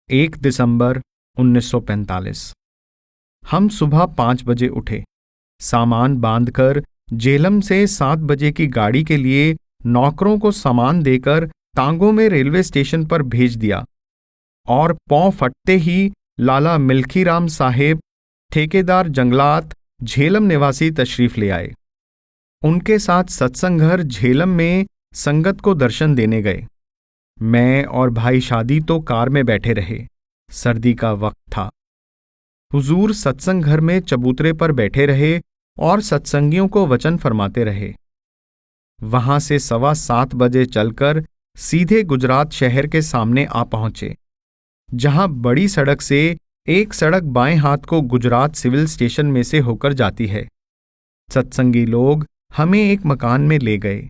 1 दिसंबर 1945। हम सुबह 5 बजे उठे। सामान बांधकर झेलम से 7 बजे की गाड़ी के लिए नौकरों को सामान देकर टांगों में रेलवे स्टेशन पर भेज दिया और पौ फटते ही लाला मिल्खीराम साहेब, ठेकेदार जंगलात, झेलम निवासी तशरीफ ले आए। उनके साथ सत्संग घर झेलम में संगत को दर्शन देने गए। मैं और भाई शादी तो कार में बैठे रहे। सर्दी का वक्त था। हुजूर सत्संग घर में चबूतरे पर बैठे रहे और सत्संगियों को वचन फरमाते रहे। वहां से 7:15 बजे चलकर सीधे गुजरात शहर के सामने आ पहुंचे, जहां बड़ी सड़क से एक सड़क बाएं हाथ को गुजरात सिविल स्टेशन में से होकर जाती है। सत्संगी लोग हमें एक मकान में ले गए।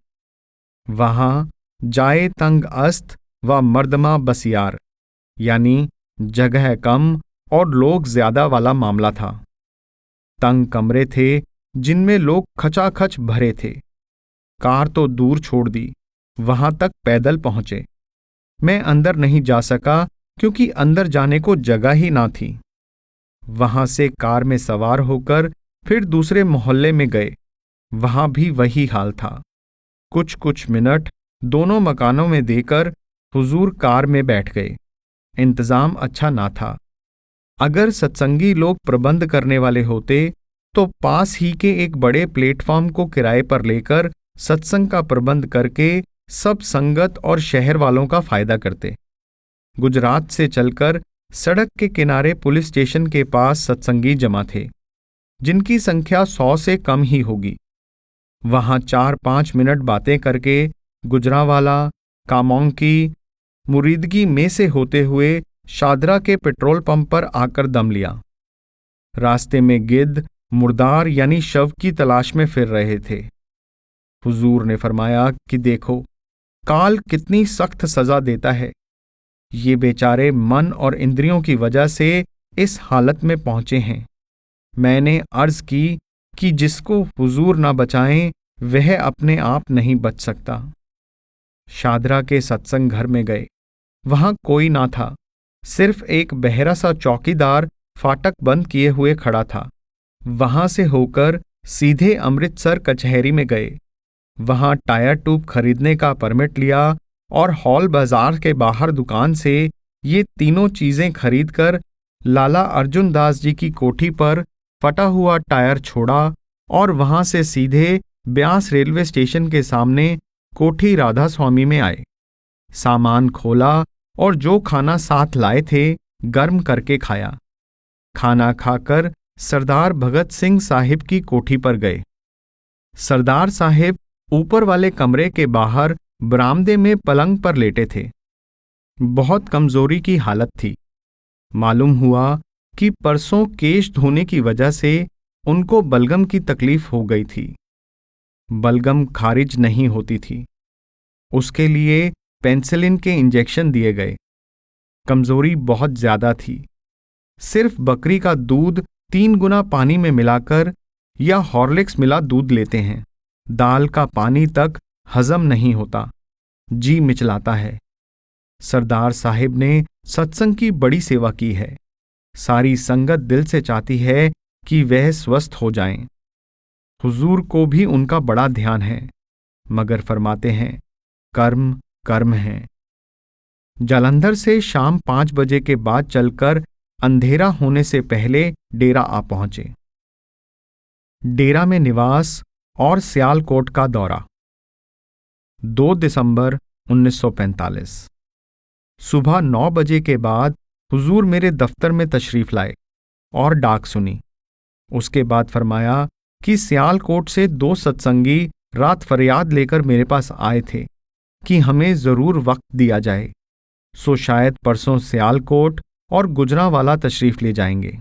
वहां जाए तंग अस्त व मर्दमा बसियार, यानी जगह कम और लोग ज्यादा वाला मामला था। तंग कमरे थे जिनमें लोग खचाखच भरे थे। कार तो दूर छोड़ दी, वहां तक पैदल पहुंचे। मैं अंदर नहीं जा सका क्योंकि अंदर जाने को जगह ही ना थी। वहां से कार में सवार होकर फिर दूसरे मोहल्ले में गए। वहां भी वही हाल था। कुछ मिनट दोनों मकानों में देकर हुजूर कार में बैठ गए। इंतजाम अच्छा ना था। अगर सत्संगी लोग प्रबंध करने वाले होते तो पास ही के एक बड़े प्लेटफॉर्म को किराए पर लेकर सत्संग का प्रबंध करके सब संगत और शहर वालों का फायदा करते। गुजरात से चलकर सड़क के किनारे पुलिस स्टेशन के पास सत्संगी जमा थे, जिनकी संख्या 100 से कम ही होगी। वहां 4-5 मिनट बातें करके गुजरावाला, कामोंकी, मुरीदगी में से होते हुए शादरा के पेट्रोल पंप पर आकर दम लिया। रास्ते में गिद्ध, मुर्दार यानी शव की तलाश में फिर रहे थे। हुजूर ने फरमाया कि देखो, काल कितनी सख्त सजा देता है। ये बेचारे मन और इंद्रियों की वजह से इस हालत में पहुंचे हैं। मैंने अर्ज की कि जिसको हुजूर ना बचाएं वह अपने आप नहीं बच सकता। शादरा के सत्संग घर में गए। वहां कोई ना था, सिर्फ एक बहरा सा चौकीदार फाटक बंद किए हुए खड़ा था। वहां से होकर सीधे अमृतसर कचहरी में गए। वहां टायर ट्यूब खरीदने का परमिट लिया और हॉल बाजार के बाहर दुकान से ये तीनों चीजें खरीदकर लाला अर्जुन दास जी की कोठी पर फटा हुआ टायर छोड़ा और वहां से सीधे ब्यास रेलवे स्टेशन के सामने कोठी राधा स्वामी में आए। सामान खोला और जो खाना साथ लाए थे गर्म करके खाया। खाना खाकर सरदार भगत सिंह साहिब की कोठी पर गए। सरदार साहिब ऊपर वाले कमरे के बाहर बरामदे में पलंग पर लेटे थे। बहुत कमजोरी की हालत थी। मालूम हुआ कि परसों केश धोने की वजह से उनको बलगम की तकलीफ हो गई थी। बलगम खारिज नहीं होती थी। उसके लिए पेंसिलिन के इंजेक्शन दिए गए। कमजोरी बहुत ज्यादा थी। सिर्फ बकरी का दूध 3 गुना पानी में मिलाकर या हॉर्लिक्स मिला दूध लेते हैं। दाल का पानी तक हजम नहीं होता, जी मिचलाता है। सरदार साहिब ने सत्संग की बड़ी सेवा की है। सारी संगत दिल से चाहती है कि वह स्वस्थ हो जाएं। हुजूर को भी उनका बड़ा ध्यान है, मगर फरमाते हैं कर्म कर्म है। जालंधर से शाम 5 बजे के बाद चलकर अंधेरा होने से पहले डेरा आ पहुंचे। डेरा में निवास और सियालकोट का दौरा। 2 दिसंबर 1945। सुबह 9 बजे के बाद हुजूर मेरे दफ्तर में तशरीफ लाए और डाक सुनी। उसके बाद फरमाया कि सियालकोट से 2 सत्संगी रात फरियाद लेकर मेरे पास आए थे कि हमें जरूर वक्त दिया जाए, सो शायद परसों सियालकोट और गुजरावाला तशरीफ ले जाएंगे।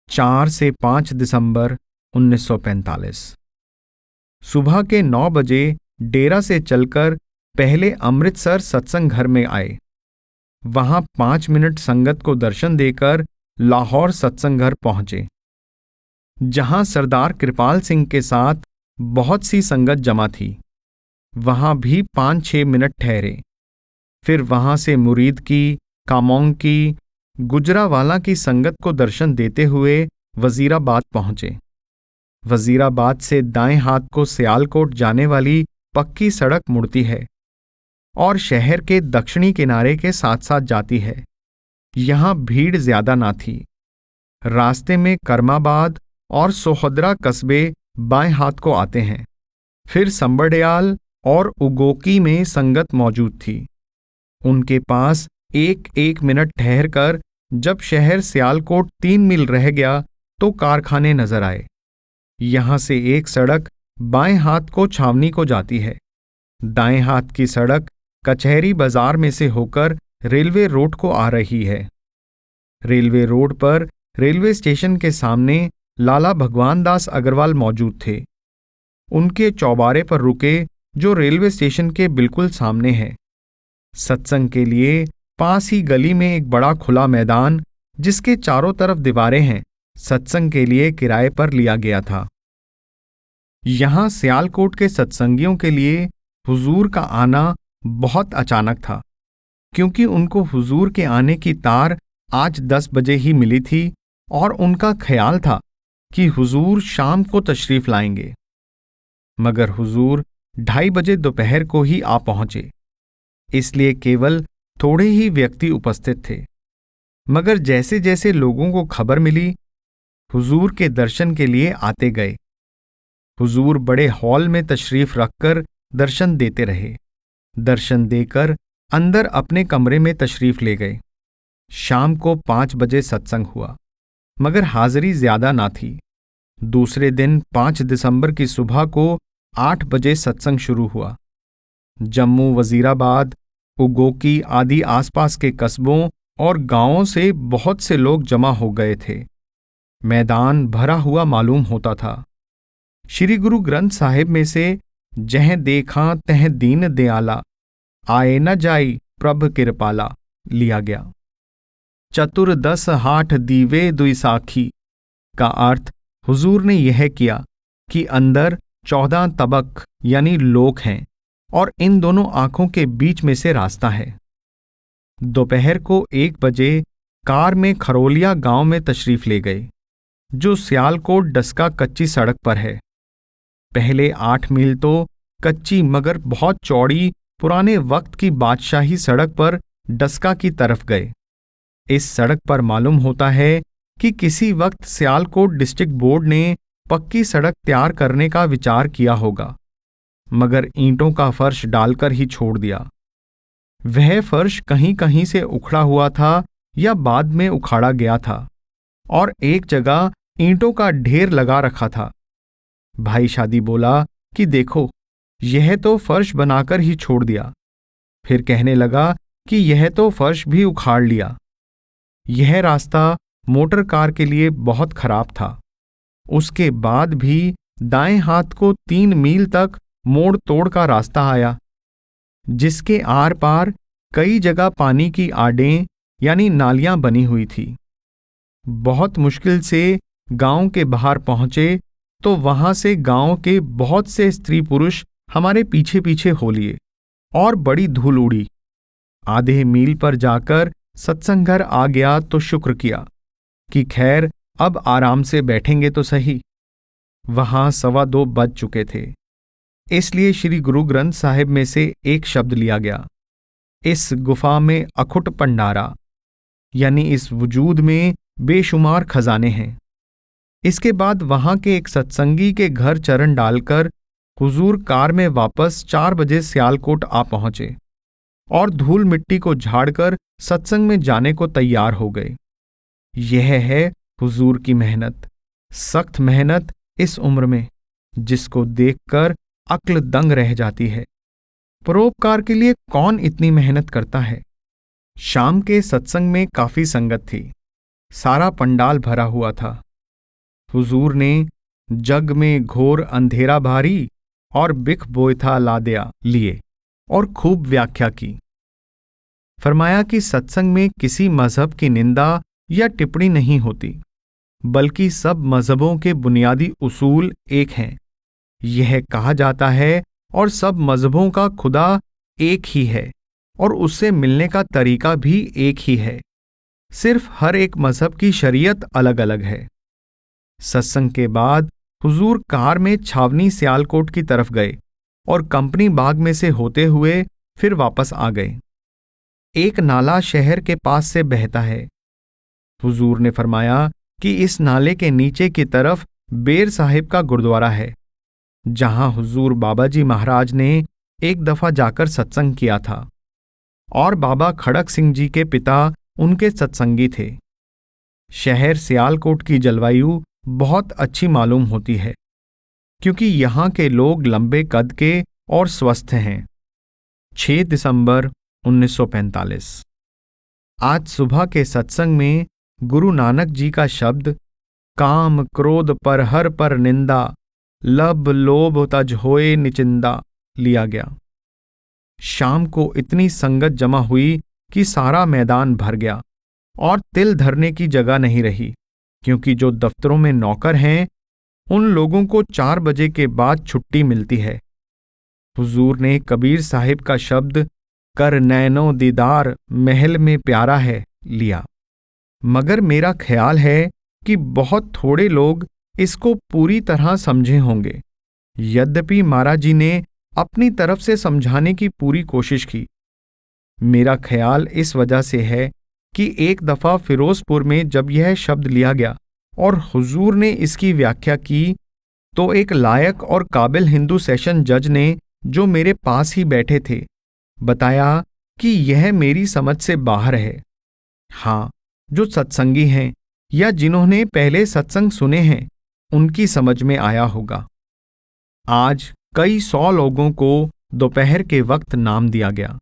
4 से 5 दिसंबर 1945। सुबह के 9 बजे डेरा से चलकर पहले अमृतसर सत्संग घर में आए। वहां 5 मिनट संगत को दर्शन देकर लाहौर सत्संग घर पहुंचे, जहां सरदार कृपाल सिंह के साथ बहुत सी संगत जमा थी। वहां भी 5-6 मिनट ठहरे। फिर वहां से मुरीद की कामोंग की गुजरावाला की संगत को दर्शन देते हुए वजीराबाद पहुंचे। वजीराबाद से दाएं हाथ को सियालकोट जाने वाली पक्की सड़क मुड़ती है और शहर के दक्षिणी किनारे के साथ साथ जाती है। यहां भीड़ ज्यादा ना थी। रास्ते में करमाबाद और सोहदरा कस्बे बाएं हाथ को आते हैं। फिर संबरदयाल और उगोकी में संगत मौजूद थी। उनके पास एक एक मिनट ठहरकर जब शहर सियालकोट 3 मील रह गया तो कारखाने नजर आए। यहां से एक सड़क बाएं हाथ को छावनी को जाती है। दाएं हाथ की सड़क कचहरी बाजार में से होकर रेलवे रोड को आ रही है। रेलवे रोड पर रेलवे स्टेशन के सामने लाला भगवान दास अग्रवाल मौजूद थे। उनके चौबारे पर रुके जो रेलवे स्टेशन के बिल्कुल सामने है। सत्संग के लिए पास ही गली में एक बड़ा खुला मैदान जिसके चारों तरफ दीवारें हैं, सत्संग के लिए किराए पर लिया गया था। यहां सियालकोट के सत्संगियों के लिए हुजूर का आना बहुत अचानक था, क्योंकि उनको हुजूर के आने की तार आज 10 बजे ही मिली थी और उनका ख्याल था कि हुजूर शाम को तशरीफ लाएंगे। मगर हुजूर 2:30 बजे दोपहर को ही आ पहुंचे, इसलिए केवल थोड़े ही व्यक्ति उपस्थित थे। मगर जैसे जैसे लोगों को खबर मिली, हुजूर के दर्शन के लिए आते गए। हुजूर बड़े हॉल में तशरीफ रखकर दर्शन देते रहे। दर्शन देकर अंदर अपने कमरे में तशरीफ ले गए। शाम को 5 बजे सत्संग हुआ, मगर हाजिरी ज्यादा ना थी। दूसरे दिन 5 दिसंबर की सुबह को 8 बजे सत्संग शुरू हुआ। जम्मू, वजीराबाद, उगोकी आदि आसपास के कस्बों और गांवों से बहुत से लोग जमा हो गए थे। मैदान भरा हुआ मालूम होता था। श्री गुरु ग्रंथ साहिब में से जह देखा तह दीन दयाला, आए न जाई प्रभ कृपाला लिया गया। चतुर्दश हाठ दीवे दुई साखी का अर्थ हुजूर ने यह किया कि अंदर 14 तबक यानी लोक हैं और इन दोनों आंखों के बीच में से रास्ता है। दोपहर को 1 बजे कार में खरोलिया गांव में तशरीफ ले गए, जो सियालकोट डस्का कच्ची सड़क पर है। पहले 8 मील तो कच्ची मगर बहुत चौड़ी पुराने वक्त की बादशाही सड़क पर डस्का की तरफ गए। इस सड़क पर मालूम होता है कि किसी वक्त सियालकोट डिस्ट्रिक्ट बोर्ड ने पक्की सड़क तैयार करने का विचार किया होगा, मगर ईंटों का फर्श डालकर ही छोड़ दिया। वह फर्श कहीं कहीं से उखड़ा हुआ था या बाद में उखाड़ा गया था और एक जगह ईंटों का ढेर लगा रखा था। भाई शादी बोला कि देखो, यह तो फर्श बनाकर ही छोड़ दिया। फिर कहने लगा कि यह तो फर्श भी उखाड़ लिया। यह रास्ता मोटर कार के लिए बहुत खराब था। उसके बाद भी दाएं हाथ को 3 मील तक मोड़ तोड़ का रास्ता आया, जिसके आर पार कई जगह पानी की आडें यानी नालियां बनी हुई थी। बहुत मुश्किल से गांव के बाहर पहुंचे तो वहां से गांव के बहुत से स्त्री पुरुष हमारे पीछे पीछे हो लिए और बड़ी धूल उड़ी। आधे मील पर जाकर सत्संग घर आ गया तो शुक्र किया कि खैर अब आराम से बैठेंगे तो सही। वहां 2:15 बज चुके थे, इसलिए श्री गुरु ग्रंथ साहिब में से एक शब्द लिया गया। इस गुफा में अखुट पंडारा यानी इस वजूद में बेशुमार खजाने हैं। इसके बाद वहां के एक सत्संगी के घर चरण डालकर हुजूर कार में वापस 4 बजे सियालकोट आ पहुंचे और धूल मिट्टी को झाड़कर सत्संग में जाने को तैयार हो गए। यह है हुजूर की मेहनत, सख्त मेहनत इस उम्र में, जिसको देखकर अक्ल दंग रह जाती है। परोपकार के लिए कौन इतनी मेहनत करता है। शाम के सत्संग में काफी संगत थी। सारा पंडाल भरा हुआ था। हुजूर ने जग में घोर अंधेरा भारी और बिख बोयथा लादया लिए और खूब व्याख्या की। फरमाया कि सत्संग में किसी मजहब की निंदा या टिप्पणी नहीं होती, बल्कि सब मजहबों के बुनियादी उसूल एक हैं। यह कहा जाता है और सब मजहबों का खुदा एक ही है, और उससे मिलने का तरीका भी एक ही है, सिर्फ हर एक मजहब की शरीयत अलग अलग है। सत्संग के बाद हुजूर कार में छावनी सियालकोट की तरफ गए और कंपनी बाग में से होते हुए फिर वापस आ गए। एक नाला शहर के पास से बहता है। हुजूर ने फरमाया कि इस नाले के नीचे की तरफ बेर साहिब का गुरुद्वारा है, जहां हुजूर बाबा जी महाराज ने एक दफा जाकर सत्संग किया था और बाबा खड़क सिंह जी के पिता उनके सत्संगी थे। शहर सियालकोट की जलवायु बहुत अच्छी मालूम होती है, क्योंकि यहाँ के लोग लंबे कद के और स्वस्थ हैं। 6 दिसंबर 1945। आज सुबह के सत्संग में गुरु नानक जी का शब्द काम क्रोध पर हर पर निंदा, लब लोभ तज होए निचिंदा लिया गया। शाम को इतनी संगत जमा हुई कि सारा मैदान भर गया और तिल धरने की जगह नहीं रही, क्योंकि जो दफ्तरों में नौकर हैं उन लोगों को 4 बजे के बाद छुट्टी मिलती है। हुजूर ने कबीर साहिब का शब्द कर नैनो दीदार महल में प्यारा है लिया, मगर मेरा ख्याल है कि बहुत थोड़े लोग इसको पूरी तरह समझे होंगे। यद्यपि महाराज जी ने अपनी तरफ से समझाने की पूरी कोशिश की। मेरा ख्याल इस वजह से है कि एक दफा फिरोजपुर में जब यह शब्द लिया गया और हुजूर ने इसकी व्याख्या की, तो एक लायक और काबिल हिंदू सेशन जज ने, जो मेरे पास ही बैठे थे, बताया कि यह मेरी समझ से बाहर है। हाँ, जो सत्संगी हैं या जिन्होंने पहले सत्संग सुने हैं उनकी समझ में आया होगा। आज कई 100 लोगों को दोपहर के वक्त नाम दिया गया।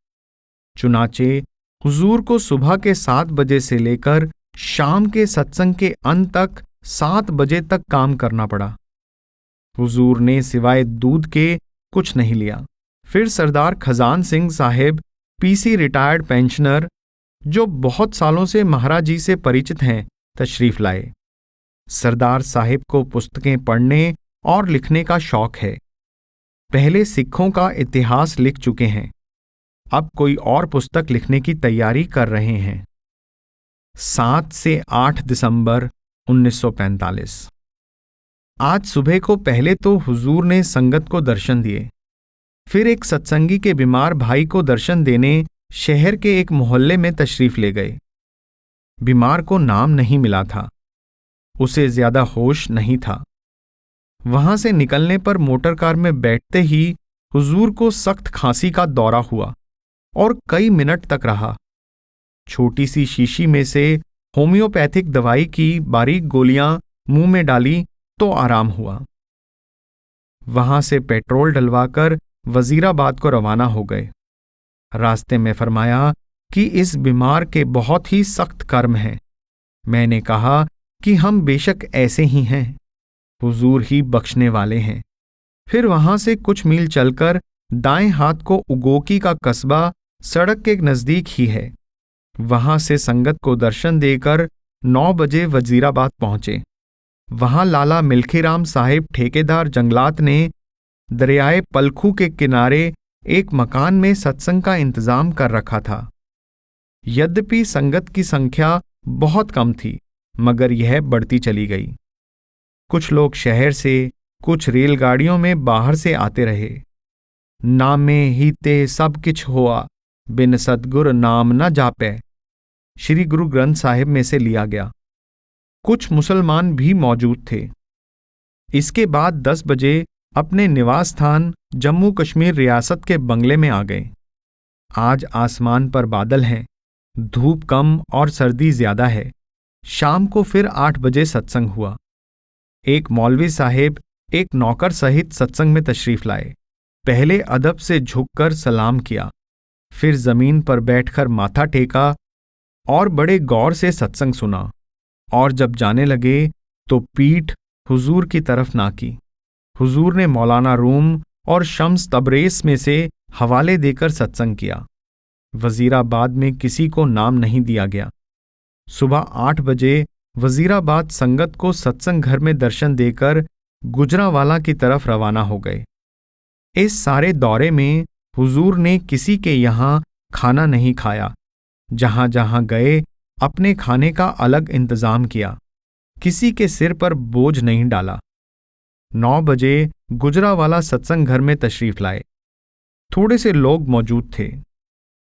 चुनाचे हुजूर को सुबह के 7 बजे से लेकर शाम के सत्संग के अंत तक 7 बजे तक काम करना पड़ा। हुजूर ने सिवाय दूध के कुछ नहीं लिया। फिर Sardar Khajan Singh Sahib, PC retired pensioner, जो बहुत सालों से महाराज जी से परिचित हैं, तशरीफ लाए। सरदार साहिब को पुस्तकें पढ़ने और लिखने का शौक है। पहले सिखों का इतिहास लिख चुके हैं, अब कोई और पुस्तक लिखने की तैयारी कर रहे हैं। 7 से 8 दिसंबर 1945। आज सुबह को पहले तो हुजूर ने संगत को दर्शन दिए, फिर एक सत्संगी के बीमार भाई को दर्शन देने शहर के एक मोहल्ले में तशरीफ ले गए। बीमार को नाम नहीं मिला था, उसे ज्यादा होश नहीं था। वहां से निकलने पर मोटर कार में बैठते ही हुजूर को सख्त खांसी का दौरा हुआ और कई मिनट तक रहा। छोटी सी शीशी में से होम्योपैथिक दवाई की बारीक गोलियां मुंह में डाली तो आराम हुआ। वहां से पेट्रोल डलवाकर वजीराबाद को रवाना हो गए। रास्ते में फरमाया कि इस बीमार के बहुत ही सख्त कर्म हैं। मैंने कहा कि हम बेशक ऐसे ही हैं, हुजूर ही बख्शने वाले हैं। फिर वहां से कुछ मील चलकर दाएं हाथ को उगोकी का कस्बा सड़क के नजदीक ही है। वहां से संगत को दर्शन देकर 9 बजे वजीराबाद पहुंचे। वहां लाला मिल्खीराम साहिब ठेकेदार जंगलात ने दरियाए पलखू के किनारे एक मकान में सत्संग का इंतजाम कर रखा था। यद्यपि संगत की संख्या बहुत कम थी, मगर यह बढ़ती चली गई। कुछ लोग शहर से, कुछ रेलगाड़ियों में बाहर से आते रहे। नामे ही ते सब किछ हुआ, बिन सतगुर नाम न जापे, श्री गुरु ग्रंथ साहिब में से लिया गया। कुछ मुसलमान भी मौजूद थे। इसके बाद 10 बजे अपने निवास स्थान जम्मू कश्मीर रियासत के बंगले में आ गए। आज आसमान पर बादल हैं, धूप कम और सर्दी ज्यादा है। शाम को फिर 8 बजे सत्संग हुआ। एक मौलवी साहेब एक नौकर सहित सत्संग में तशरीफ लाए। पहले अदब से झुककर सलाम किया, फिर जमीन पर बैठकर माथा टेका और बड़े गौर से सत्संग सुना, और जब जाने लगे तो पीठ हुजूर की तरफ ना की। हुजूर ने मौलाना रूम और शम्स तबरेज में से हवाले देकर सत्संग किया। वजीराबाद में किसी को नाम नहीं दिया गया। सुबह 8 बजे वजीराबाद संगत को सत्संग घर में दर्शन देकर गुजरांवाला की तरफ रवाना हो गए। इस सारे दौरे में हुजूर ने किसी के यहाँ खाना नहीं खाया। जहां जहां गए अपने खाने का अलग इंतजाम किया, किसी के सिर पर बोझ नहीं डाला। 9 बजे गुजरावाला सत्संग घर में तशरीफ लाए। थोड़े से लोग मौजूद थे।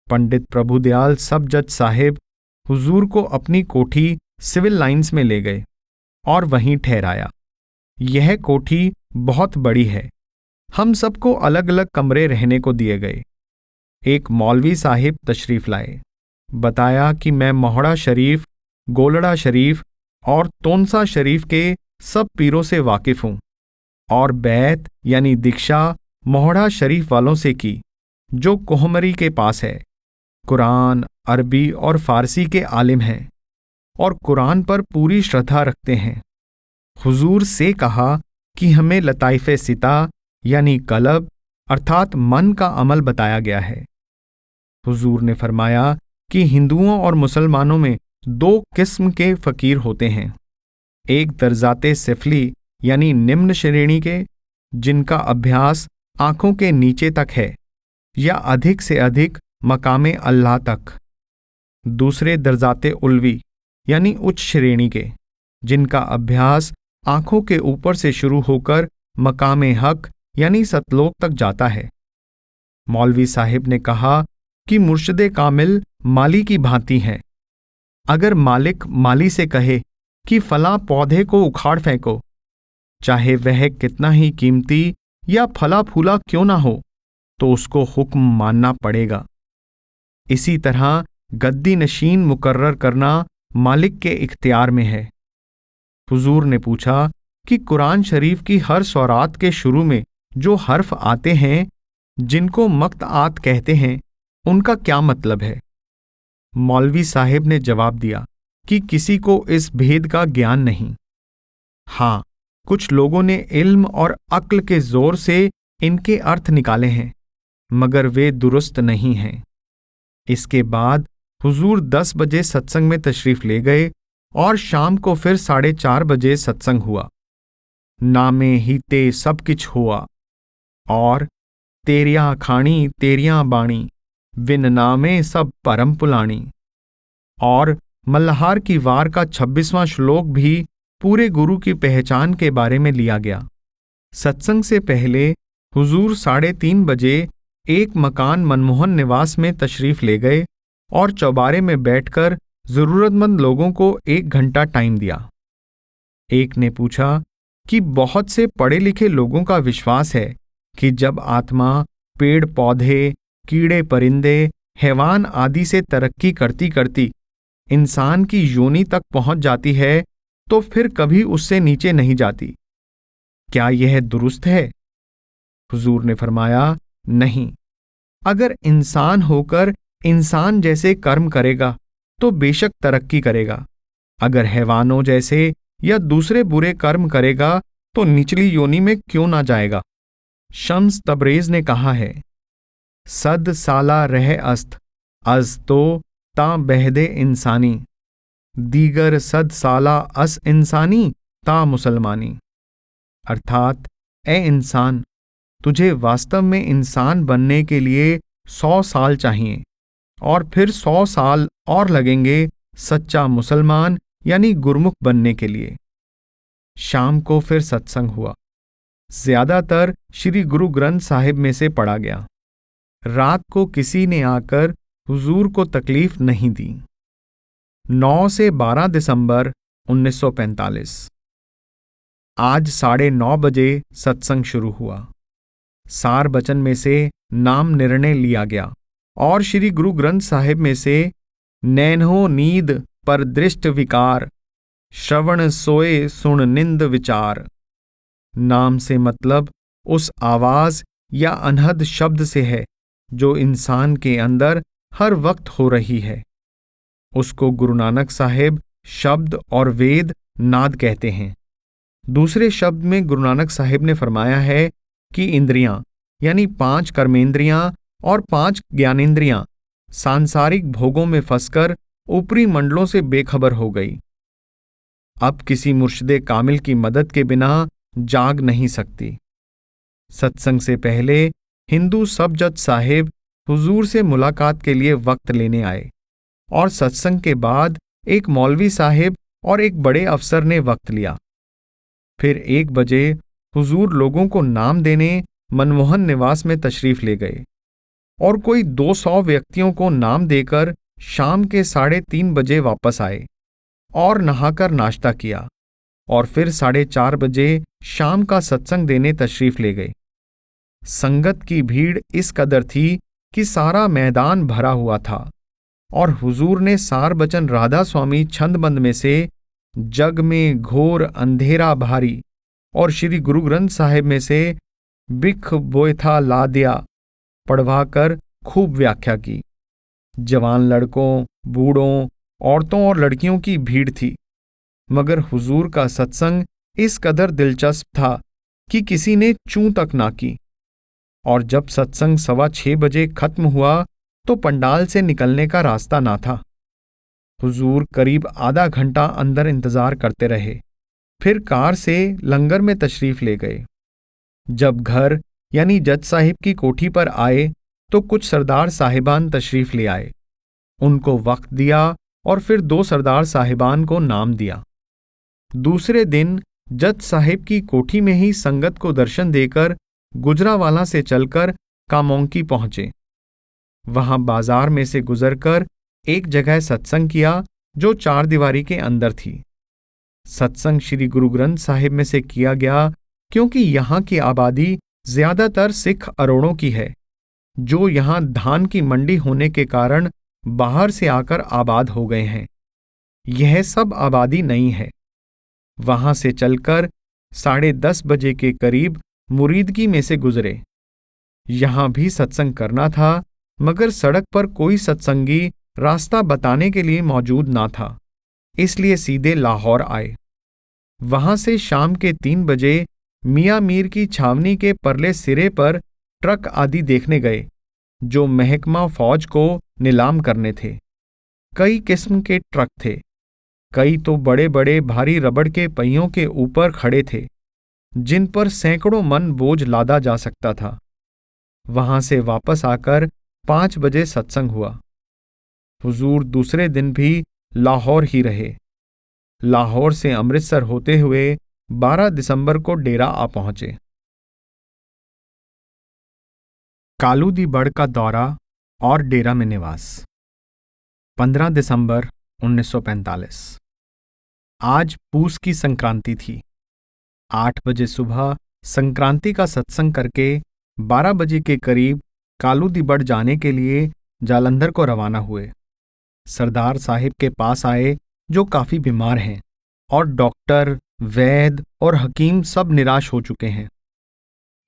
पंडित प्रभुदयाल सब जज साहिब हुजूर को अपनी कोठी सिविल लाइंस में ले गए और वहीं ठहराया। यह कोठी बहुत बड़ी है। हम सबको अलग अलग कमरे रहने को दिए गए। एक मौलवी साहिब तशरीफ लाए। बताया कि मैं मोहड़ा शरीफ, गोलड़ा शरीफ और तोनसा शरीफ के सब पीरों से वाकिफ हूं और बैत यानी दीक्षा मोहड़ा शरीफ वालों से की, जो कोहमरी के पास है। कुरान, अरबी और फारसी के आलिम हैं और कुरान पर पूरी श्रद्धा रखते हैं। हुजूर से कहा कि हमें लताइफे सिता यानी कलब अर्थात मन का अमल बताया गया है। हुजूर ने फरमाया कि हिंदुओं और मुसलमानों में 2 किस्म के फकीर होते हैं। एक दर्जाते सिफली यानी निम्न श्रेणी के, जिनका अभ्यास आंखों के नीचे तक है या अधिक से अधिक मकामे अल्लाह तक। दूसरे दर्जाते उल्वी यानी उच्च श्रेणी के, जिनका अभ्यास आंखों के ऊपर से शुरू होकर मकामे हक यानी सतलोक तक जाता है। मौलवी साहिब ने कहा कि मुर्शिदे कामिल माली की भांति हैं। अगर मालिक माली से कहे कि फला पौधे को उखाड़ फेंको, चाहे वह कितना ही कीमती या फला फूला क्यों ना हो, तो उसको हुक्म मानना पड़ेगा। इसी तरह गद्दी नशीन मुकर्रर करना मालिक के इख्तियार में है। हुजूर ने पूछा कि कुरान शरीफ की हर सौरात के शुरू में जो हर्फ आते हैं, जिनको मक्तआत कहते हैं, उनका क्या मतलब है? मौलवी साहिब ने जवाब दिया कि किसी को इस भेद का ज्ञान नहीं। हाँ, कुछ लोगों ने इल्म और अक्ल के जोर से इनके अर्थ निकाले हैं, मगर वे दुरुस्त नहीं हैं। इसके बाद हुजूर 10 बजे सत्संग में तशरीफ ले गए और शाम को फिर 4:30 बजे सत्संग हुआ। नामे ही ते सब किछ हुआ और तेरियां खाणी तेरियां बाणी, विन नामे सब परम पुलाणी। और मल्हार की वार का 26वां श्लोक भी पूरे गुरु की पहचान के बारे में लिया गया। सत्संग से पहले हुजूर 3:30 बजे एक मकान मनमोहन निवास में तशरीफ ले गए और चौबारे में बैठकर जरूरतमंद लोगों को 1 घंटा टाइम दिया। एक ने पूछा कि बहुत से पढ़े लिखे लोगों का विश्वास है कि जब आत्मा पेड़ पौधे, कीड़े परिंदे, हैवान आदि से तरक्की करती करती इंसान की योनि तक पहुंच जाती है, तो फिर कभी उससे नीचे नहीं जाती। क्या यह दुरुस्त है? हुजूर ने फरमाया, नहीं। अगर इंसान होकर इंसान जैसे कर्म करेगा तो बेशक तरक्की करेगा। अगर हैवानों जैसे या दूसरे बुरे कर्म करेगा तो निचली योनि में क्यों ना जाएगा। शम्स तबरेज ने कहा है, सद साला रह अस्त अज तो ता बहदे इंसानी, दीगर सद साला अस इंसानी ता मुसलमानी। अर्थात, ए इंसान, तुझे वास्तव में इंसान बनने के लिए 100 साल चाहिए और फिर 100 साल और लगेंगे सच्चा मुसलमान यानी गुरमुख बनने के लिए। शाम को फिर सत्संग हुआ। ज्यादातर श्री गुरु ग्रंथ साहिब में से पढ़ा गया। रात को किसी ने आकर हुजूर को तकलीफ नहीं दी। 9 से 12 दिसंबर 1945। आज 9:30 बजे सत्संग शुरू हुआ। सार बचन में से नाम निर्णय लिया गया और श्री गुरु ग्रंथ साहिब में से नैन्हो नींद पर दृष्ट विकार, श्रवण सोए सुन निंद विचार। नाम से मतलब उस आवाज या अनहद शब्द से है जो इंसान के अंदर हर वक्त हो रही है। उसको गुरु नानक साहिब शब्द और वेद नाद कहते हैं। दूसरे शब्द में गुरु नानक साहिब ने फरमाया है कि इंद्रियां यानी 5 कर्मेंद्रियां और 5 ज्ञानेंद्रियां सांसारिक भोगों में फंसकर ऊपरी मंडलों से बेखबर हो गई। अब किसी मुर्शिदे कामिल की मदद के बिना जाग नहीं सकती। सत्संग से पहले हिंदू सब जज साहिब हुजूर से मुलाकात के लिए वक्त लेने आए और सत्संग के बाद एक मौलवी साहिब और एक बड़े अफसर ने वक्त लिया। फिर 1 बजे हुजूर लोगों को नाम देने मनमोहन निवास में तशरीफ ले गए और कोई 200 व्यक्तियों को नाम देकर शाम के 3:30 बजे वापस आए और नहाकर नाश्ता किया और फिर 4:30 बजे शाम का सत्संग देने तशरीफ ले गए। संगत की भीड़ इस कदर थी कि सारा मैदान भरा हुआ था और हुजूर ने सारबचन राधा स्वामी छंदबंद में से जग में घोर अंधेरा भारी और श्री गुरु ग्रंथ साहिब में से बिख बोयथा ला दिया पढ़वाकर खूब व्याख्या की। जवान लड़कों, बूढ़ों, औरतों और लड़कियों की भीड़ थी, मगर हुजूर का सत्संग इस कदर दिलचस्प था कि किसी ने चूं तक ना की। और जब सत्संग 6:15 बजे खत्म हुआ तो पंडाल से निकलने का रास्ता ना था। हुजूर करीब आधा घंटा अंदर इंतजार करते रहे, फिर कार से लंगर में तशरीफ ले गए। जब घर यानी जज साहिब की कोठी पर आए तो कुछ सरदार साहिबान तशरीफ ले आए। उनको वक्त दिया और फिर 2 सरदार साहिबान को नाम दिया। दूसरे दिन जज साहिब की कोठी में ही संगत को दर्शन देकर गुजरावाला से चलकर कामोंकी पहुंचे। वहां बाजार में से गुजरकर एक जगह सत्संग किया जो 4 दीवारी के अंदर थी। सत्संग श्री गुरु ग्रंथ साहिब में से किया गया क्योंकि यहां की आबादी ज्यादातर सिख अरोड़ों की है, जो यहां धान की मंडी होने के कारण बाहर से आकर आबाद हो गए हैं। यह सब आबादी नहीं है। वहां से चलकर 10:30 बजे के करीब मुरीदगी में से गुजरे। यहां भी सत्संग करना था, मगर सड़क पर कोई सत्संगी रास्ता बताने के लिए मौजूद ना था, इसलिए सीधे लाहौर आए। वहां से शाम के 3 बजे मियां मीर की छावनी के परले सिरे पर ट्रक आदि देखने गए, जो महकमा फौज को नीलाम करने थे। कई किस्म के ट्रक थे, कई तो बड़े बड़े भारी रबड़ के पहियों के ऊपर खड़े थे, जिन पर सैकड़ों मन बोझ लादा जा सकता था। वहां से वापस आकर 5 बजे सत्संग हुआ। हुजूर दूसरे दिन भी लाहौर ही रहे। लाहौर से अमृतसर होते हुए 12 दिसंबर को डेरा आ पहुंचे। कालू दी बड़ का दौरा और डेरा में निवास। 15 दिसंबर 1945। आज पूस की संक्रांति थी। 8 बजे सुबह संक्रांति का सत्संग करके 12 बजे के करीब कालू दी बड़ जाने के लिए जालंधर को रवाना हुए। सरदार साहिब के पास आए, जो काफी बीमार हैं, और डॉक्टर, वैद्य और हकीम सब निराश हो चुके हैं।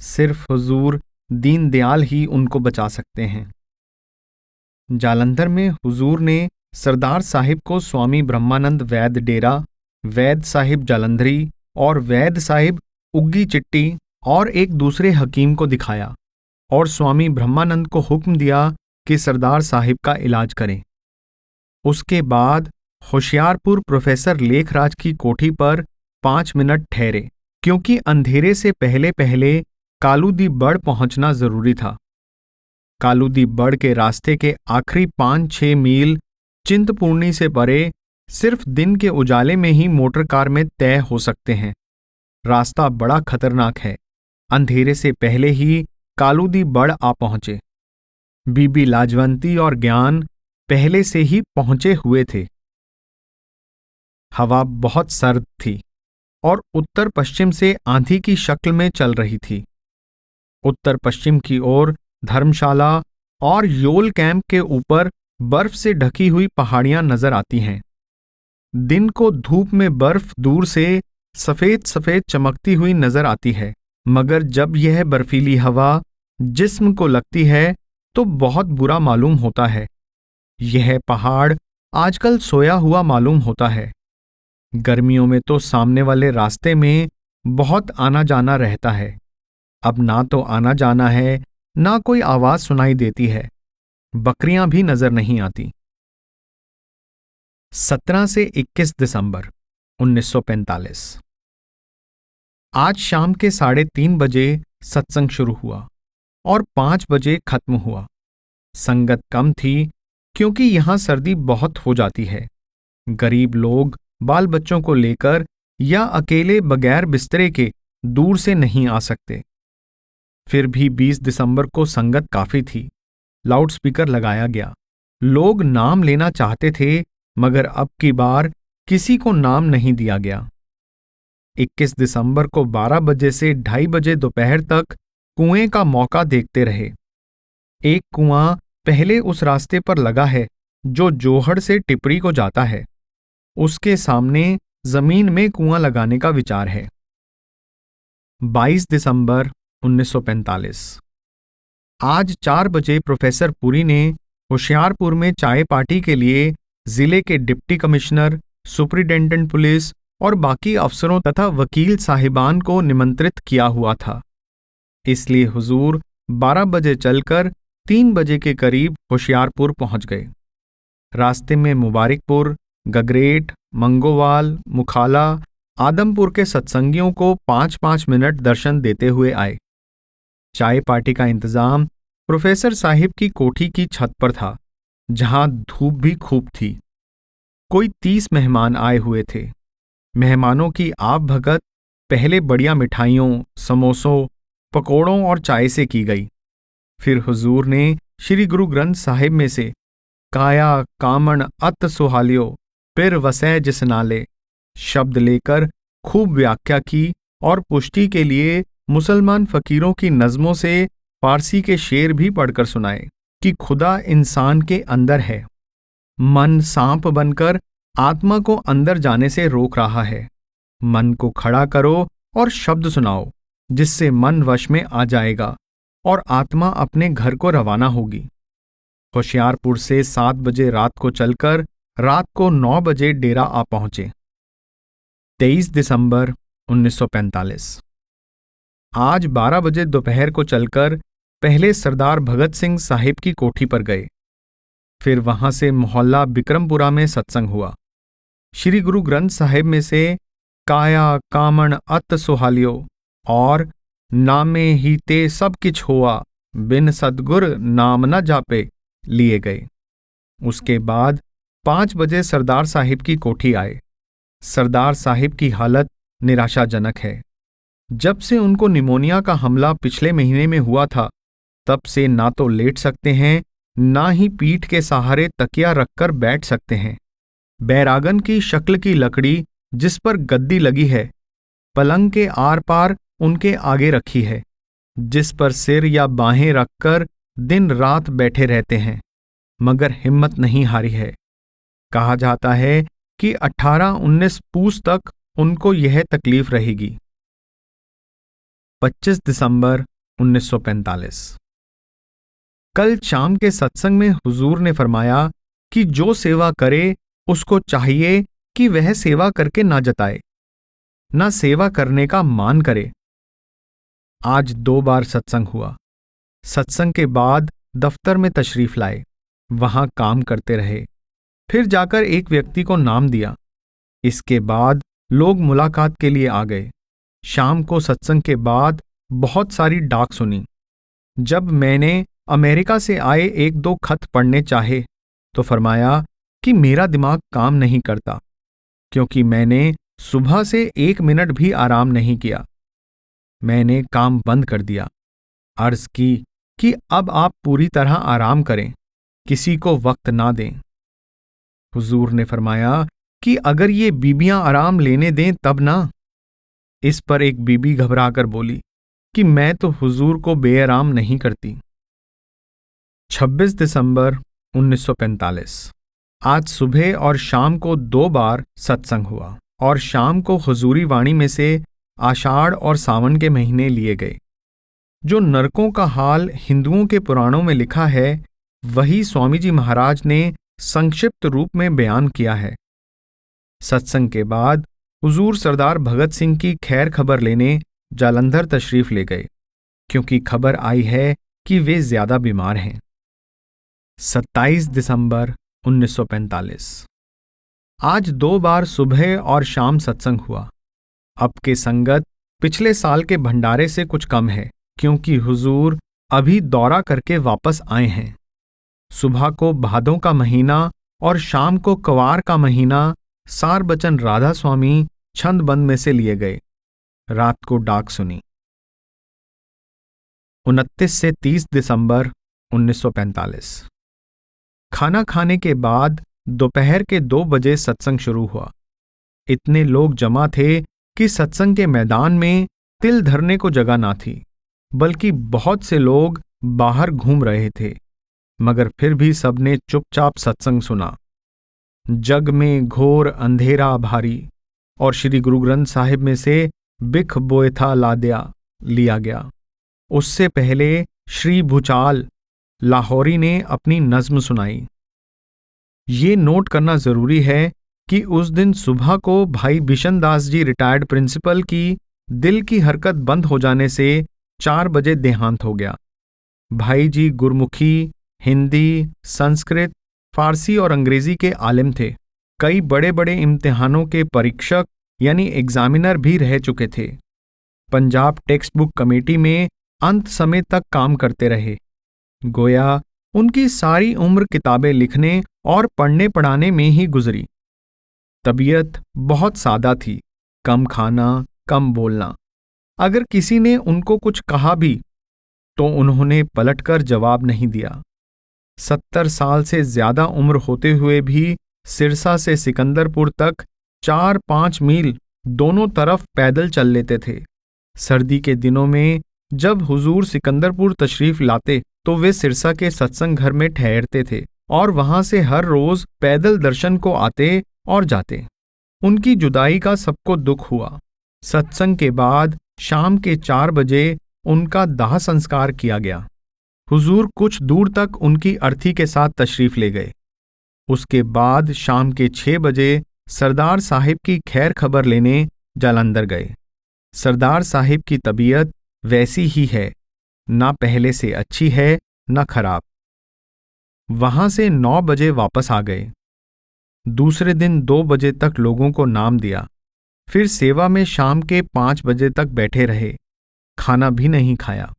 सिर्फ हुजूर दीनदयाल ही उनको बचा सकते हैं। जालंधर में हुजूर ने सरदार साहिब को स्वामी ब्रह्मानंद वैद्य डेरा, वैद्य साहिब जालंधरी और वैद्य साहिब उग्गी चिट्टी और एक दूसरे हकीम को दिखाया और स्वामी ब्रह्मानंद को हुक्म दिया कि सरदार साहिब का इलाज करें। उसके बाद होशियारपुर प्रोफेसर लेखराज की कोठी पर 5 मिनट ठहरे, क्योंकि अंधेरे से पहले पहले कालू दी बड़ पहुंचना जरूरी था। कालू दी बड़ के रास्ते के आखिरी 5-6 मील चिंतपूर्णी से परे सिर्फ दिन के उजाले में ही मोटर कार में तय हो सकते हैं। रास्ता बड़ा खतरनाक है। अंधेरे से पहले ही कालू दी बड़ आ पहुंचे। बीबी लाजवंती और ज्ञान पहले से ही पहुंचे हुए थे। हवा बहुत सर्द थी और उत्तर पश्चिम से आंधी की शक्ल में चल रही थी। उत्तर पश्चिम की ओर धर्मशाला और योल कैंप के ऊपर बर्फ से ढकी हुई पहाड़ियां नजर आती हैं। दिन को धूप में बर्फ दूर से सफेद सफेद चमकती हुई नजर आती है, मगर जब यह बर्फीली हवा जिस्म को लगती है तो बहुत बुरा मालूम होता है। यह पहाड़ आजकल सोया हुआ मालूम होता है। गर्मियों में तो सामने वाले रास्ते में बहुत आना जाना रहता है। अब ना तो आना जाना है, ना कोई आवाज सुनाई देती है। बकरियां भी नजर नहीं आती। 17 से 21 दिसंबर 1945। आज शाम के 3:30 बजे सत्संग शुरू हुआ और 5 बजे खत्म हुआ। संगत कम थी क्योंकि यहाँ सर्दी बहुत हो जाती है। गरीब लोग बाल बच्चों को लेकर या अकेले बगैर बिस्तरे के दूर से नहीं आ सकते। फिर भी 20 दिसंबर को संगत काफी थी। लाउडस्पीकर लगाया गया। लोग नाम लेना चाहते थे, मगर अब की बार किसी को नाम नहीं दिया गया। 21 दिसंबर को 12 बजे से 2:30 बजे दोपहर तक कुएं का मौका देखते रहे। एक कुआं पहले उस रास्ते पर लगा है जो जोहड़ से टिपरी को जाता है। उसके सामने जमीन में कुआं लगाने का विचार है। 22 दिसंबर 1945 आज 4 बजे प्रोफेसर पुरी ने होशियारपुर में चाय पार्टी के लिए जिले के डिप्टी कमिश्नर, सुपरिटेंडेंट पुलिस और बाकी अफसरों तथा वकील साहिबान को निमंत्रित किया हुआ था। इसलिए हुजूर 12 बजे चलकर 3 बजे के करीब होशियारपुर पहुंच गए। रास्ते में मुबारकपुर, गगरेट, मंगोवाल, मुखाला, आदमपुर के सत्संगियों को 5-5 मिनट दर्शन देते हुए आए। चाय पार्टी का इंतजाम प्रोफेसर साहिब की कोठी की छत पर था, जहां धूप भी खूब थी। कोई 30 मेहमान आए हुए थे। मेहमानों की आप भगत पहले बढ़िया मिठाइयों, समोसों, पकोड़ों और चाय से की गई। फिर हुजूर ने श्री गुरु ग्रंथ साहिब में से काया कामण अत सुहालियो पिर वसै जिस नाले शब्द लेकर खूब व्याख्या की और पुष्टि के लिए मुसलमान फकीरों की नज़मों से पारसी के शेर भी पढ़कर सुनाए कि खुदा इंसान के अंदर है। मन सांप बनकर आत्मा को अंदर जाने से रोक रहा है। मन को खड़ा करो और शब्द सुनाओ, जिससे मन वश में आ जाएगा और आत्मा अपने घर को रवाना होगी। होशियारपुर से 7 बजे रात को चलकर रात को 9 बजे डेरा आ पहुंचे। 23 दिसंबर 1945 आज 12 बजे दोपहर को चलकर पहले सरदार भगत सिंह साहिब की कोठी पर गए। फिर वहां से मोहल्ला बिक्रमपुरा में सत्संग हुआ। श्री गुरु ग्रंथ साहिब में से काया कामण अत सुहालियो और नामे ही ते सब किछ हुआ बिन सदगुर नाम न जापे लिए गए। उसके बाद 5 बजे सरदार साहिब की कोठी आए। सरदार साहिब की हालत निराशाजनक है। जब से उनको निमोनिया का हमला पिछले महीने में हुआ था, तब से ना तो लेट सकते हैं, ना ही पीठ के सहारे तकिया रखकर बैठ सकते हैं। बैरागन की शक्ल की लकड़ी जिस पर गद्दी लगी है, पलंग के आर पार उनके आगे रखी है, जिस पर सिर या बाहें रखकर दिन रात बैठे रहते हैं, मगर हिम्मत नहीं हारी है। कहा जाता है कि 18-19 पूस तक उनको यह तकलीफ रहेगी। 25 दिसंबर 1945 कल शाम के सत्संग में हुजूर ने फरमाया कि जो सेवा करे उसको चाहिए कि वह सेवा करके ना जताए, ना सेवा करने का मान करे। आज 2 बार सत्संग हुआ। सत्संग के बाद दफ्तर में तशरीफ लाए, वहां काम करते रहे। फिर जाकर एक व्यक्ति को नाम दिया। इसके बाद लोग मुलाकात के लिए आ गए। शाम को सत्संग के बाद बहुत सारी डाक सुनी। जब मैंने अमेरिका से आए 1-2 खत पढ़ने चाहे तो फरमाया कि मेरा दिमाग काम नहीं करता, क्योंकि मैंने सुबह से 1 मिनट भी आराम नहीं किया। मैंने काम बंद कर दिया। अर्ज की कि अब आप पूरी तरह आराम करें, किसी को वक्त ना दें। हुजूर ने फरमाया कि अगर ये बीबियां आराम लेने दें तब ना। इस पर एक बीबी घबराकर बोली कि मैं तो हुजूर को बेआराम नहीं करती। 26 दिसंबर 1945 आज सुबह और शाम को 2 बार सत्संग हुआ और शाम को हुजूरी वाणी में से आषाढ़ और सावन के महीने लिए गए। जो नरकों का हाल हिंदुओं के पुराणों में लिखा है, वही स्वामी जी महाराज ने संक्षिप्त रूप में बयान किया है। सत्संग के बाद हुजूर सरदार भगत सिंह की खैर खबर लेने जालंधर तशरीफ ले गए, क्योंकि खबर आई है कि वे ज्यादा बीमार हैं। 27 दिसंबर 1945 आज 2 बार सुबह और शाम सत्संग हुआ। अब के संगत पिछले साल के भंडारे से कुछ कम है, क्योंकि हुजूर अभी दौरा करके वापस आए हैं। सुबह को भादों का महीना और शाम को कवार का महीना सार बचन राधा स्वामी छंदबंद में से लिए गए। रात को डाक सुनी। 29 से 30 दिसंबर 1945। खाना खाने के बाद दोपहर के 2 बजे सत्संग शुरू हुआ। इतने लोग जमा थे कि सत्संग के मैदान में तिल धरने को जगह ना थी, बल्कि बहुत से लोग बाहर घूम रहे थे। मगर फिर भी सबने चुपचाप सत्संग सुना। जग में घोर अंधेरा भारी और श्री गुरु ग्रंथ साहिब में से बिख बोएथा लाद्या लिया गया। उससे पहले श्री भूचाल लाहौरी ने अपनी नज्म सुनाई। ये नोट करना जरूरी है कि उस दिन सुबह को भाई बिशन दास जी रिटायर्ड प्रिंसिपल की दिल की हरकत बंद हो जाने से 4 बजे देहांत हो गया। भाई जी गुरमुखी, हिंदी, संस्कृत, फारसी और अंग्रेजी के आलिम थे। कई बड़े बड़े इम्तिहानों के परीक्षक यानी एग्जामिनर भी रह चुके थे। पंजाब टेक्स्ट बुक कमेटी में अंत समय तक काम करते रहे। गोया उनकी सारी उम्र किताबें लिखने और पढ़ने पढ़ाने में ही गुजरी। तबीयत बहुत सादा थी, कम खाना, कम बोलना। अगर किसी ने उनको कुछ कहा भी तो उन्होंने पलटकर जवाब नहीं दिया। 70 साल से ज्यादा उम्र होते हुए भी सिरसा से सिकंदरपुर तक 4-5 मील दोनों तरफ पैदल चल लेते थे। सर्दी के दिनों में जब हुजूर सिकंदरपुर तशरीफ लाते तो वे सिरसा के सत्संग घर में ठहरते थे और वहां से हर रोज पैदल दर्शन को आते और जाते। उनकी जुदाई का सबको दुख हुआ। सत्संग के बाद शाम के 4 बजे उनका दाह संस्कार किया गया। हुजूर कुछ दूर तक उनकी अर्थी के साथ तशरीफ ले गए। उसके बाद शाम के 6 बजे सरदार साहिब की खैर खबर लेने जालंधर गए। सरदार साहिब की तबीयत वैसी ही है, ना पहले से अच्छी है ना खराब। वहां से 9 बजे वापस आ गए। दूसरे दिन 2 बजे तक लोगों को नाम दिया। फिर सेवा में शाम के 5 बजे तक बैठे रहे। खाना भी नहीं खाया।